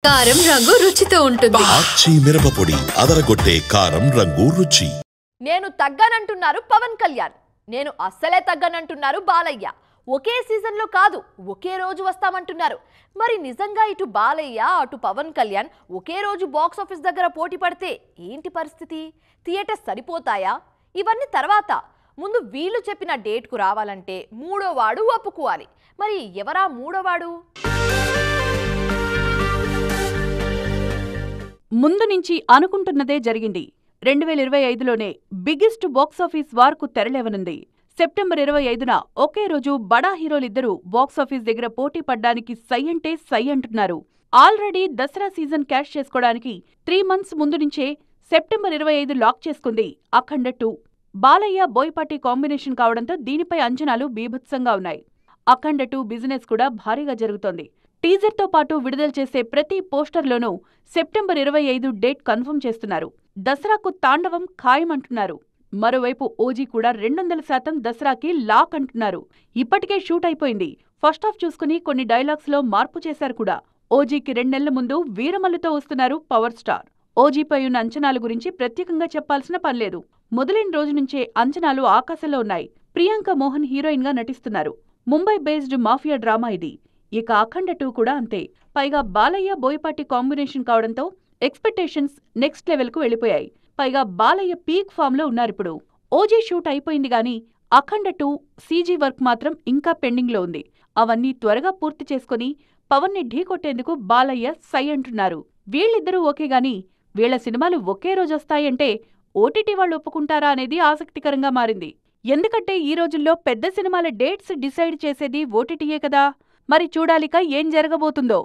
కారం రంగు రుచితో ఉంటుంది. ఆచి మిరపపొడి అదరగొట్టే కారం రంగు రుచి. నేను తగ్గనంటున్నారు పవన్ కళ్యాణ్, నేను అస్సలే తగ్గనంటున్నారు బాలయ్య. ఒకే సీజన్లో కాదు, ఒకే రోజు వస్తామంటున్నారు. మరి నిజంగా ఇటు బాలయ్య అటు పవన్ కళ్యాణ్ ఒకే రోజు బాక్స్ ఆఫీస్ దగ్గర పోటీ పడితే ఏంటి పరిస్థితి? థియేటర్స్ సరిపోతాయా? ఇవన్నీ తర్వాత. ముందు వీళ్ళు చెప్పిన డేట్కు రావాలంటే మూడోవాడు ఒప్పుకోవాలి. మరి ఎవరా మూడోవాడు? ముందు నుంచి అనుకుంటున్నదే జరిగింది. 2025లోనే బిగ్గెస్ట్ బాక్సాఫీస్ వార్కు తెరలేవనుంది. సెప్టెంబర్ 25న ఒకే రోజు బడా హీరోలిద్దరూ బాక్సాఫీస్ దగ్గర పోటీ పడ్డానికి సై అంటే సై అంటున్నారు. ఆల్రెడీ దసరా సీజన్ క్యాష్ చేసుకోవడానికి 3 months ముందు నుంచే సెప్టెంబర్ 25 లాక్ చేసుకుంది అఖండ 2. బాలయ్య బోయపాటి కాంబినేషన్ కావడంతో దీనిపై అంచనాలు బీభత్సంగా ఉన్నాయి. అఖండ 2 బిజినెస్ కూడా భారీగా జరుగుతోంది. టీజర్తో పాటు విడుదల చేసే ప్రతి పోస్టర్లోనూ సెప్టెంబర్ 25 డేట్ కన్ఫర్మ్ చేస్తున్నారు. దసరాకు తాండవం ఖాయమంటున్నారు. మరోవైపు ఓజీ కూడా 200% దసరాకి లాక్ అంటున్నారు. ఇప్పటికే షూట్ అయిపోయింది. ఫస్ట్ హాఫ్ చూసుకుని కొన్ని డైలాగ్స్ లో మార్పు చేశారు కూడా. ఓజీకి 2 నెలల ముందు వీరమల్లుతో వస్తున్నారు పవర్ స్టార్. ఓజీపై ఉన్న అంచనాల గురించి ప్రత్యేకంగా చెప్పాల్సిన పనిలేదు. మొదలైన రోజు నుంచే అంచనాలు ఆకాశంలో ఉన్నాయి. ప్రియాంక మోహన్ హీరోయిన్ గా నటిస్తున్నారు. ముంబై బేస్డ్ మాఫియా డ్రామా ఇది. ఇక అఖండ 2 కూడా అంతే. పైగా బాలయ్య బోయపాటి కాంబినేషన్ కావడంతో ఎక్స్పెక్టేషన్స్ నెక్స్ట్ లెవెల్ కు వెళ్లిపోయాయి. పైగా బాలయ్య పీక్ ఫామ్ లో ఉన్నారిప్పుడు. ఓజీ షూట్ అయిపోయింది గాని అఖండ 2 సీజీ వర్క్ మాత్రం ఇంకా పెండింగ్ లో ఉంది. అవన్నీ త్వరగా పూర్తి చేసుకుని పవన్ ని ఢీకొట్టేందుకు బాలయ్య సై అంటున్నారు. వీళ్ళిద్దరూ ఓకే గాని వీళ్ల సినిమాలు ఒకే రోజొస్తాయంటే ఓటీటీ వాళ్ళు ఒప్పుకుంటారా అనేది ఆసక్తికరంగా మారింది. ఎందుకంటే ఈ రోజుల్లో పెద్ద సినిమాల డేట్స్ డిసైడ్ చేసేది ఓటీటీయే కదా. మరి చూడాలిక ఏం జరగబోతుందో.